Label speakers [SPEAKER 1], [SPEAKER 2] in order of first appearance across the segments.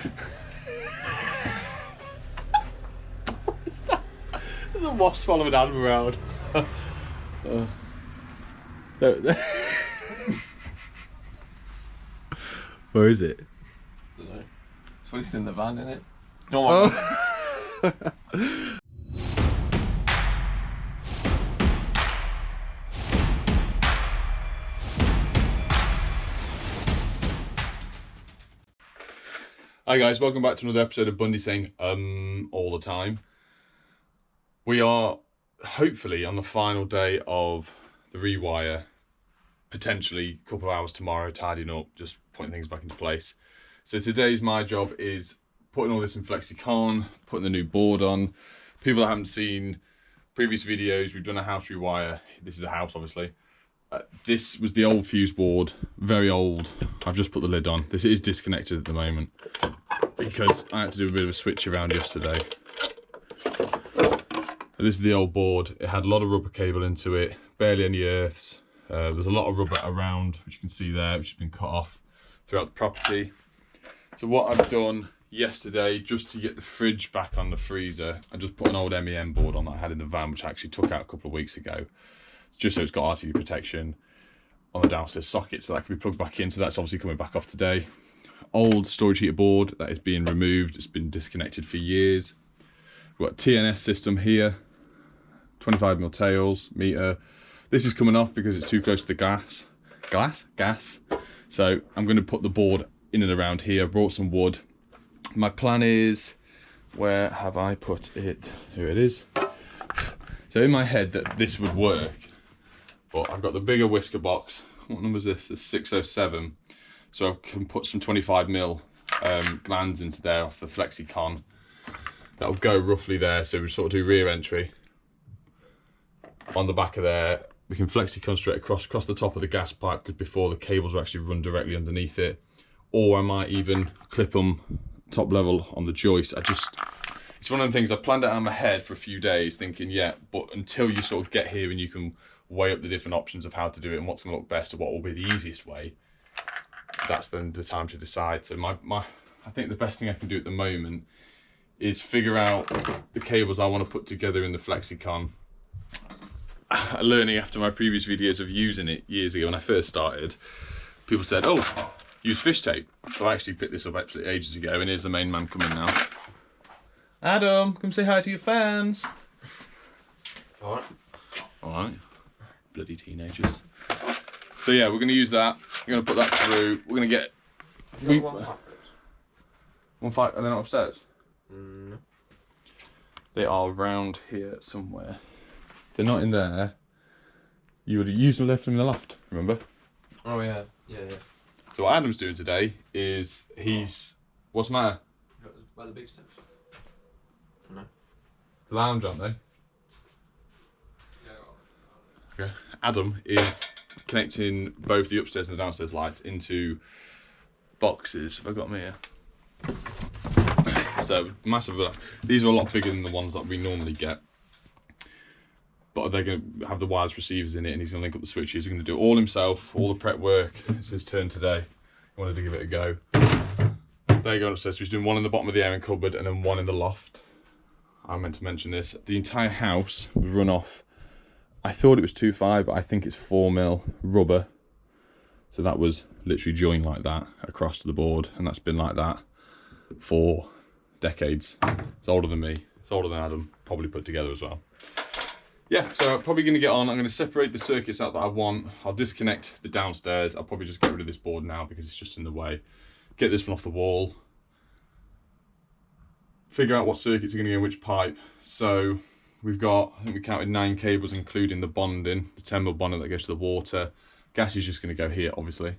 [SPEAKER 1] What is that? There's a wasp following Adam around. Where is it?
[SPEAKER 2] I don't know. It's probably still in the van, isn't it? No.
[SPEAKER 1] Hi guys, welcome back to another episode of Bundy saying all the time. We are hopefully on the final day of the rewire, potentially a couple of hours tomorrow, tidying up, just putting things back into place. So today's my job is putting all this in flexi, putting the new board on. People that haven't seen previous videos, we've done a house rewire. This is the house, obviously. This was the old Fuseboard, very old. I've just put the lid on. This is disconnected at the moment because I had to do a bit of a switch around yesterday. This is the old board. It had a lot of rubber cable into it, barely any earths. There's a lot of rubber around, which you can see there, which has been cut off throughout the property. So what I've done yesterday, just to get the fridge back on the freezer, I just put an old MEM board on that I had in the van, which I actually took out a couple of weeks ago, just so it's got RCD protection on the downstairs socket, so that can be plugged back in. So that's obviously coming back off today. Old storage heater board that is being removed. It's been disconnected for years. We've got TNS system here, 25mm tails, meter. This is coming off because it's too close to the gas. So I'm going to put the board in and around here. I've brought some wood. My plan is, where have I put it? Here it is. So in my head that this would work, but I've got the bigger whisker box. What number is this? It's 607. So I can put some 25mm glands into there off the flexi. That'll go roughly there. So we sort of do rear entry on the back of there. We can flexi straight across the top of the gas pipe, because before the cables will actually run directly underneath it. Or I might even clip them top level on the joist. It's one of the things I've planned out in my head for a few days, thinking, yeah, but until you sort of get here and you can weigh up the different options of how to do it and what's going to look best or what will be the easiest way, that's then the time to decide. So I think the best thing I can do at the moment is figure out the cables I want to put together in the flexi. Learning after my previous videos of using it years ago when I first started, people said, oh, use fish tape. So I actually picked this up absolutely ages ago, and here's the main man coming now. Adam, come say hi to your fans.
[SPEAKER 2] Alright.
[SPEAKER 1] Alright. Bloody teenagers. So yeah, we're going to use that. We're going to put that through. We're going to get... One fight, and then upstairs?
[SPEAKER 2] No.
[SPEAKER 1] They are around here somewhere. If they're not in there, you would have usually left them in the loft, remember?
[SPEAKER 2] Oh yeah.
[SPEAKER 1] So what Adam's doing today is what's the matter?
[SPEAKER 2] By the big steps. No.
[SPEAKER 1] The lounge, aren't they? Yeah. Okay. Adam is connecting both the upstairs and the downstairs lights into boxes. Have I got them here? So massive. These are a lot bigger than the ones that we normally get. But they're going to have the wireless receivers in it, and he's going to link up the switches. He's going to do it all himself, all the prep work. It's his turn today. He wanted to give it a go. There you go upstairs. So he's doing one in the bottom of the airing cupboard and then one in the loft. I meant to mention this. The entire house was run off. I thought it was 2.5, but I think it's 4mm rubber. So that was literally joined like that across to the board, and that's been like that for decades. It's older than me. It's older than Adam, probably put together as well. Yeah, so I'm probably going to get on. I'm going to separate the circuits out that I want. I'll disconnect the downstairs. I'll probably just get rid of this board now because it's just in the way. Get this one off the wall. Figure out what circuits are going to go in which pipe. So we've got, I think we counted 9 cables, including the bonding, the 10mm bonding that goes to the water. Gas is just going to go here, obviously.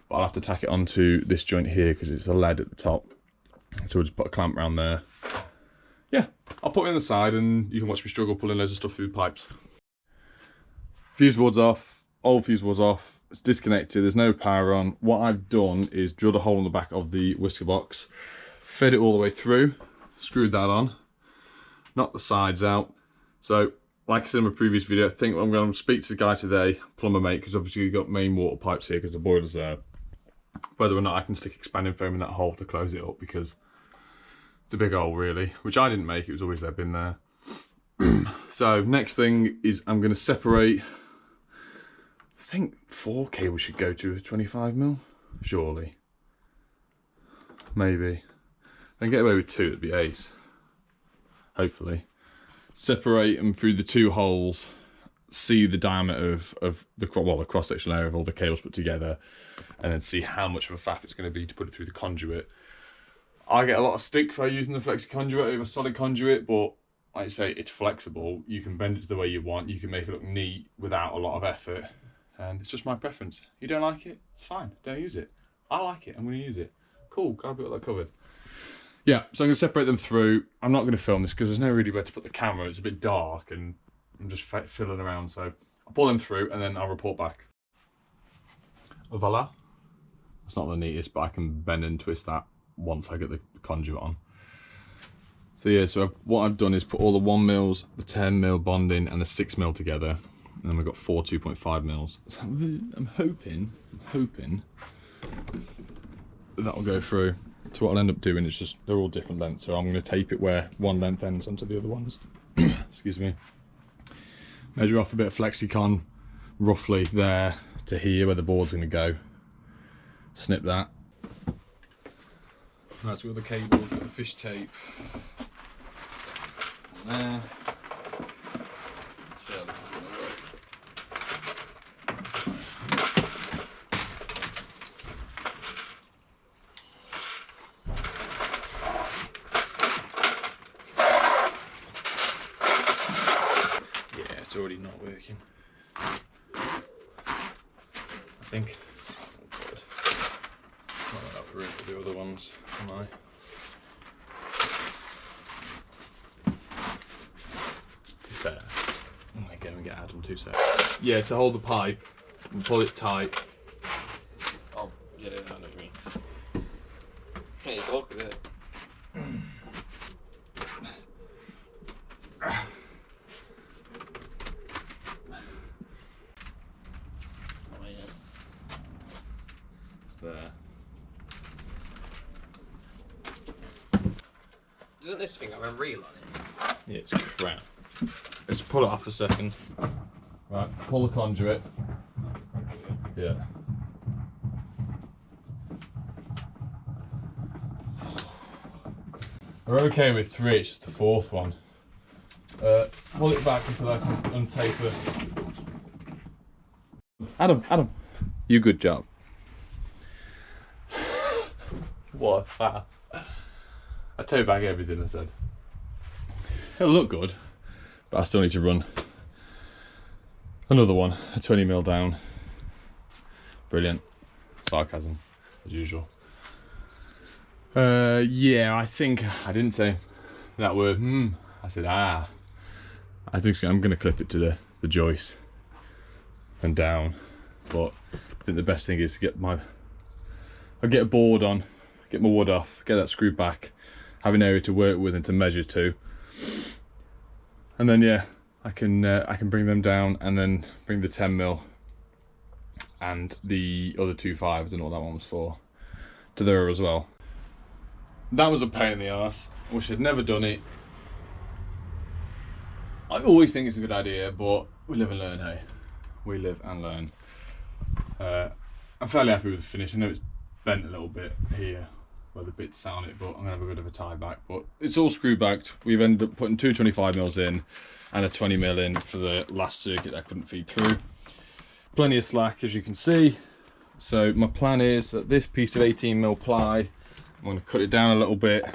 [SPEAKER 1] But I'll have to tack it onto this joint here because it's a lead at the top. So we'll just put a clamp around there. Yeah, I'll put it on the side and you can watch me struggle pulling loads of stuff through the pipes. Fuse board's off, old fuse board's off, it's disconnected, there's no power on. What I've done is drilled a hole in the back of the whisker box, fed it all the way through, screwed that on, knocked the sides out. So, like I said in my previous video, I think I'm going to speak to the guy today, plumber mate, because obviously we've got main water pipes here because the boiler's there. Whether or not I can stick expanding foam in that hole to close it up, because It's a big hole really, which I didn't make, it was always there, been there. So next thing is I'm going to separate, I think 4 cables should go to a 25mm, surely. Maybe. If I can get away with 2, it'd be ace. Hopefully. Separate them through the 2 holes, see the diameter of the cross-sectional area of all the cables put together, and then see how much of a faff it's going to be to put it through the conduit. I get a lot of stick for using the flexi conduit over a solid conduit, but like I say, it's flexible. You can bend it the way you want. You can make it look neat without a lot of effort, and it's just my preference. You don't like it? It's fine. Don't use it. I like it. I'm going to use it. Cool. Glad we got that covered. Yeah, so I'm going to separate them through. I'm not going to film this because there's no really where to put the camera. It's a bit dark and I'm just fiddling around. So I'll pull them through and then I'll report back. Voila. It's not the neatest, but I can bend and twist that once I get the conduit on. So yeah, so what I've done is put all the 1mm, the 10mm bonding and the 6mm together. And then we've got 4 2.5mm. So I'm hoping that will go through. So what I'll end up doing is just, they're all different lengths. So I'm going to tape it where one length ends onto the other ones. Excuse me. Measure off a bit of flexicon roughly there to here where the board's going to go. Snip that. That's got the cables with the fish tape. And there. Let's see how this is going to work. Yeah, it's already not working. I think. Oh God. Not enough room for the other ones, am I? Fair. I'm gonna go and get Adam 2 seconds. Yeah, to hold the pipe and pull it tight.
[SPEAKER 2] Oh, yeah, I know what you mean. Hey, it's awkward, isn't it?
[SPEAKER 1] There.
[SPEAKER 2] Doesn't this thing have a reel on it?
[SPEAKER 1] Yeah, it's crap. Let's pull it off a second. Right, pull the conduit. Yeah. We're okay with 3, it's just the 4th one. Pull it back until I can untape it. Adam, you good job. What a faff. I take back everything I said. It'll look good, but I still need to run another one, a 20mm down. Brilliant. Sarcasm, as usual. Yeah, I think I didn't say that word. I said ah. I think I'm going to clip it to the joist and down, but I think the best thing is to get I'll get a board on, get my wood off, get that screwed back, have an area to work with and to measure to, and then yeah, I can bring them down and then bring the 10mm and the other 2.5s, I don't know what that one was for, to there as well. That was a pain in the arse. Wish I'd never done it. I always think it's a good idea, but we live and learn, hey. We live and learn. I'm fairly happy with the finish. I know it's bent a little bit here where the bits sound it, but I'm gonna have a bit of a tie back. But it's all screw backed. We've ended up putting 2 25mm in and a 20mm in for the last circuit that I couldn't feed through. Plenty of slack, as you can see. So my plan is that this piece of 18mm ply, I'm going to cut it down a little bit.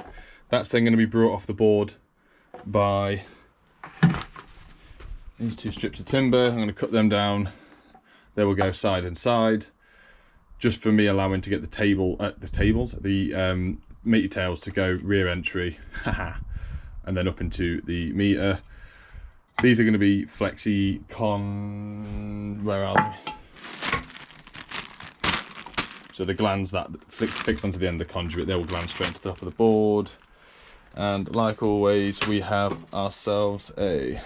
[SPEAKER 1] That's then going to be brought off the board by these 2 strips of timber. I'm going to cut them down. They will go side and side, just for me allowing to get the meter tails to go rear entry, and then up into the meter. These are going to be flexi where are they? So the glands that fixed onto the end of the conduit, they will gland straight into the top of the board. And like always, we have ourselves a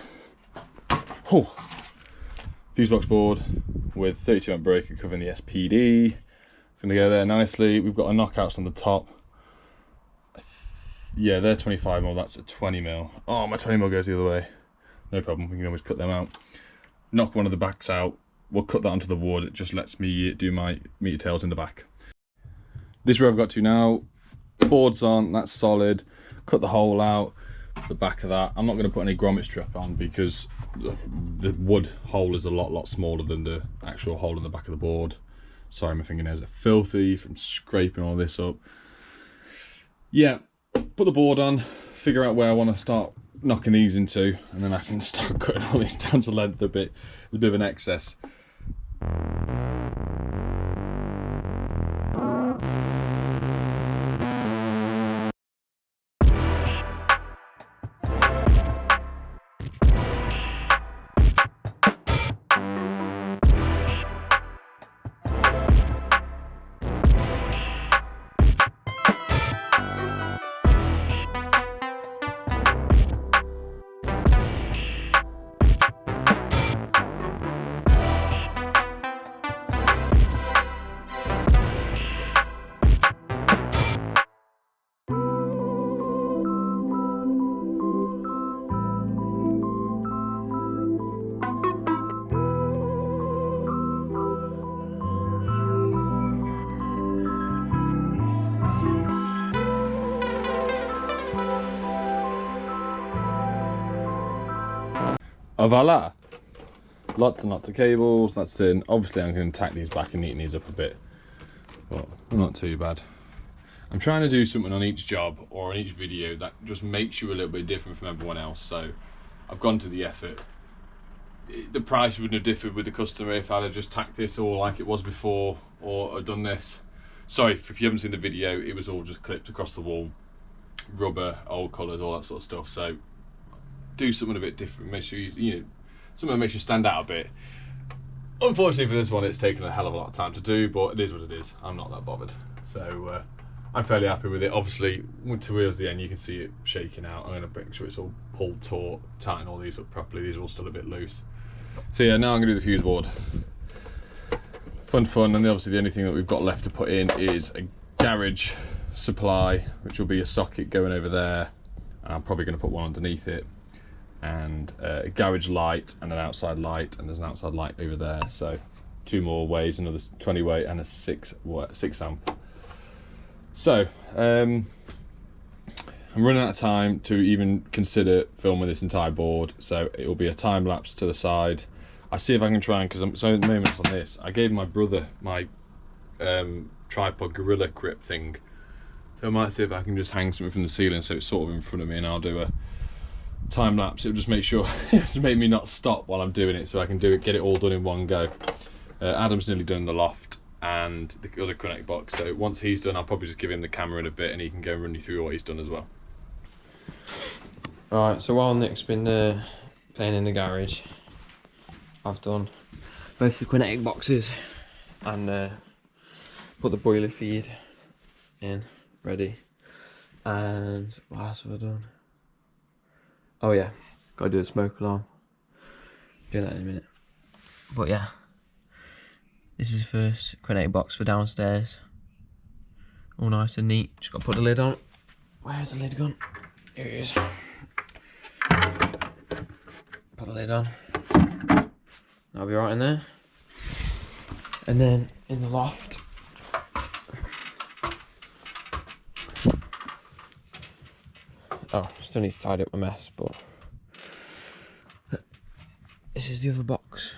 [SPEAKER 1] Fusebox board with 32 amp breaker covering the SPD. It's going to go there nicely. We've got our knockouts on the top. Yeah, they're 25mm, that's a 20mm. Oh, my 20mm goes the other way. No problem, we can always cut them out. Knock one of the backs out, we'll cut that onto the wood, it just lets me do my meter tails in the back. This is where I've got to now. Board's on, that's solid. Cut the hole out, the back of that. I'm not going to put any grommet strap on because the wood hole is a lot smaller than the actual hole in the back of the board. Sorry, my fingernails are filthy from scraping all this up. Yeah, put the board on, figure out where I want to start knocking these into, and then I can start cutting all these down to length a bit of an excess. Voila! Lots and lots of cables, that's in. Obviously I'm going to tack these back and neaten these up a bit, but not too bad. I'm trying to do something on each job or on each video that just makes you a little bit different from everyone else, so I've gone to the effort. The price wouldn't have differed with the customer if I'd have just tacked this all like it was before, or done this. Sorry, if you haven't seen the video, it was all just clipped across the wall. Rubber, old colours, all that sort of stuff, so do something a bit different, make sure you know, something that makes you stand out a bit. Unfortunately for this one, it's taken a hell of a lot of time to do, but it is what it is. I'm not that bothered, so I'm fairly happy with it. Obviously, towards the end, you can see it shaking out. I'm going to make sure it's all pulled taut, tighten all these up properly. These are all still a bit loose. So yeah, now I'm going to do the fuse board. Fun, and then obviously the only thing that we've got left to put in is a garage supply, which will be a socket going over there. I'm probably going to put one underneath it, and a garage light and an outside light, and there's an outside light over there, so 2 more ways, another 20 way and a 6 amp. So I'm running out of time to even consider filming this entire board, so it will be a time lapse to the side. I see if I can try and, because I'm so at the moment on this, I gave my brother my tripod gorilla grip thing, so I might see if I can just hang something from the ceiling so it's sort of in front of me, and I'll do a time lapse. It'll just make sure to make me not stop while I'm doing it, so I can do it, get it all done in one go. Adam's nearly done the loft and the other connect box, so once he's done, I'll probably just give him the camera in a bit and he can go and run you through what he's done as well.
[SPEAKER 2] Right, so while Nick's been playing in the garage, I've done both the kinetic boxes and put the boiler feed in ready. And what else have I done? Oh yeah, gotta do the smoke alarm. Do that in a minute. But yeah, this is the first kinetic box for downstairs. All nice and neat. Just gotta put the lid on. Where's the lid gone? Here it is. Put the lid on. That'll be right in there. And then in the loft, oh, still need to tidy up my mess, but this is the other box.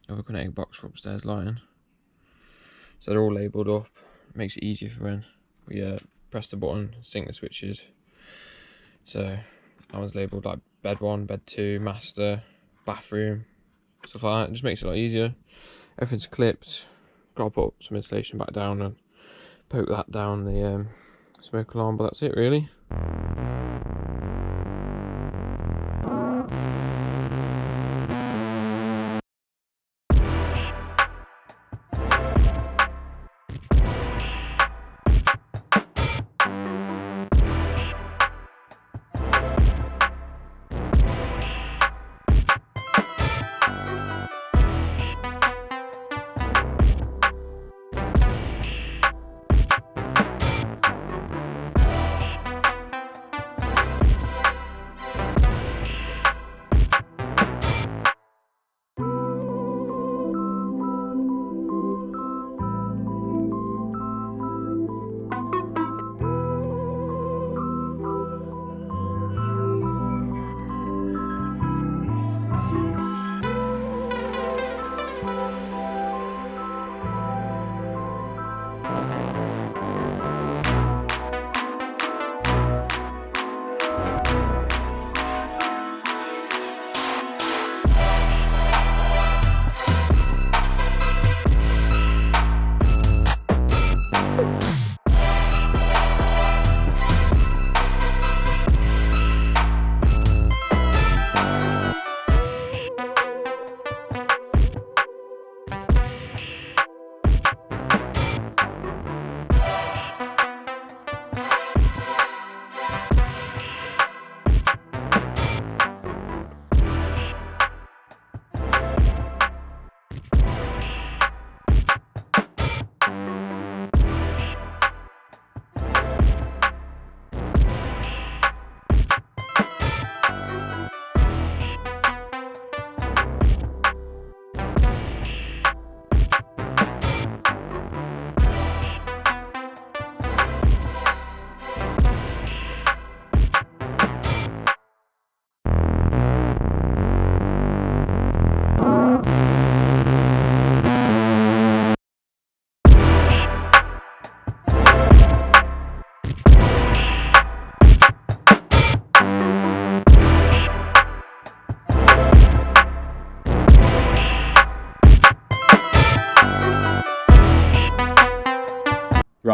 [SPEAKER 2] Other kinetic box for upstairs lighting. So they're all labelled up. Makes it easier for when we press the button, sync the switches. So that one's labelled like bed 1, bed 2, master, bathroom, stuff like that. It just makes it a lot easier. Everything's clipped. Gotta put some insulation back down and poke that down the smoke alarm, but that's it really.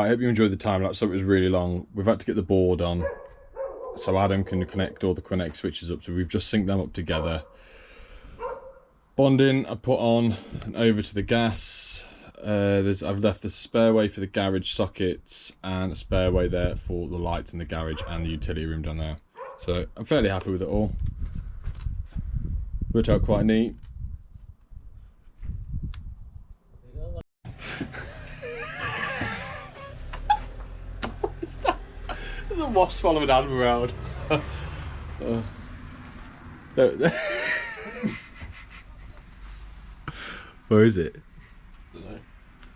[SPEAKER 1] I hope you enjoyed the time lapse. So it was really long. We've had to get the board on so Adam can connect all the Connect switches up. So we've just synced them up together. Bonding I put on and over to the gas. I've left the spare way for the garage sockets and a spare way there for the lights in the garage and the utility room down there. So I'm fairly happy with it all. Worked out quite neat. What is that? There's a wasp following Adam around. Where is it?
[SPEAKER 2] Don't know.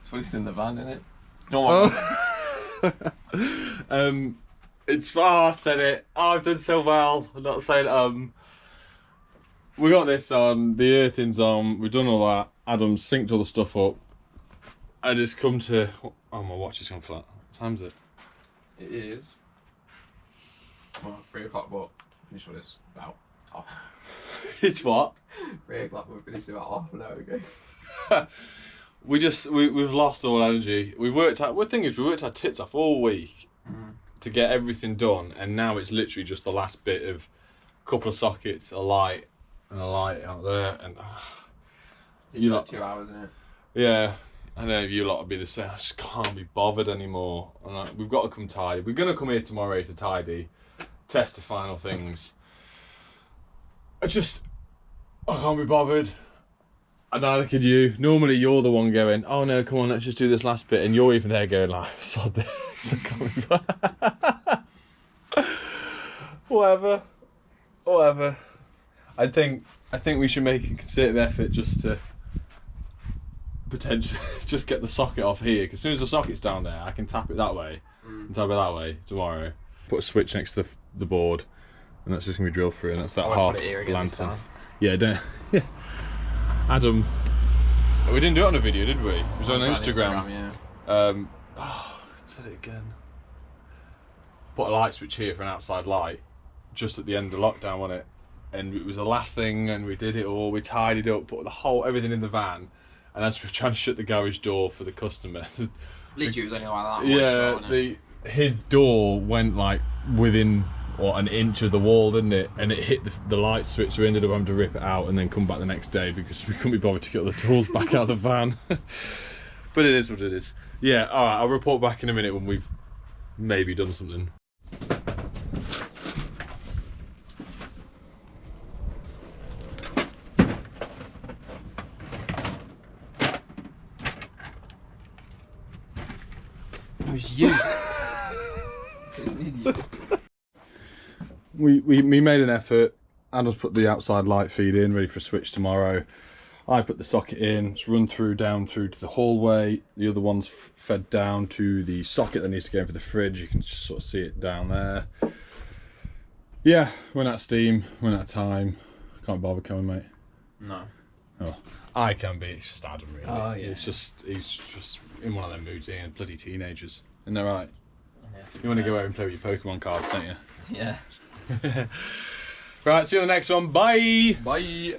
[SPEAKER 2] It's probably in the van, isn't it? No.
[SPEAKER 1] It's far. I said it. Oh, I've done so well. I'm not saying we got this on. The earthing's on. We've done all that. Adam synced all the stuff up. I just come to. Oh, my watch has gone flat. What time is it?
[SPEAKER 2] It is. Well, 3 o'clock, but finish all this about half.
[SPEAKER 1] It's what?
[SPEAKER 2] 3 o'clock, but we finished about half an hour ago.
[SPEAKER 1] We've lost all energy. We've worked out. The thing is, we worked our tits off all week to get everything done, and now it's literally just the last bit of a couple of sockets, a light, and a light out there, and
[SPEAKER 2] you got 2 hours in it.
[SPEAKER 1] Yeah, I know you lot would be the same. I just can't be bothered anymore. And we've got to come tidy. We're gonna come here tomorrow to tidy, test the final things. I can't be bothered. And neither could you. Normally you're the one going, oh no, come on, let's just do this last bit, and you're even there going like, sod this. Whatever. I think we should make a concerted effort just to potentially just get the socket off here, because as soon as the socket's down there, I can tap it that way and tap it that way tomorrow. Put a switch next to the board, and that's just gonna be drilled through, and that's that half lantern. Yeah, don't. Yeah. Adam, we didn't do it on a video, did we? It was on Instagram.
[SPEAKER 2] Yeah.
[SPEAKER 1] I said it again. Put a light switch here for an outside light, just at the end of lockdown, wasn't it? And it was the last thing, and we did it all. We tidied up, put everything in the van, and as we were trying to shut the garage door for the customer,
[SPEAKER 2] literally it was only like that.
[SPEAKER 1] Yeah, his door went like within an inch of the wall, didn't it? And it hit the light switch. We ended up having to rip it out and then come back the next day because we couldn't be bothered to get all the tools back out of the van. But it is what it is. Yeah, all right. I'll report back in a minute when we've maybe done something.
[SPEAKER 2] It was you. It was an idiot.
[SPEAKER 1] We made an effort. Adam's put the outside light feed in, ready for a switch tomorrow. I put the socket in, it's run down through to the hallway. The other one's fed down to the socket that needs to go in for the fridge. You can just sort of see it down there. Yeah, run out of steam, run out of time. Can't bother coming, mate.
[SPEAKER 2] No.
[SPEAKER 1] Oh, I can be. It's just Adam, really.
[SPEAKER 2] Oh yeah.
[SPEAKER 1] He's just in one of them moods here, bloody teenagers. Isn't that right?
[SPEAKER 2] Yeah,
[SPEAKER 1] you want to go out and play with your Pokemon cards, don't you?
[SPEAKER 2] Yeah.
[SPEAKER 1] Right, see you on the next one. Bye.
[SPEAKER 2] Bye.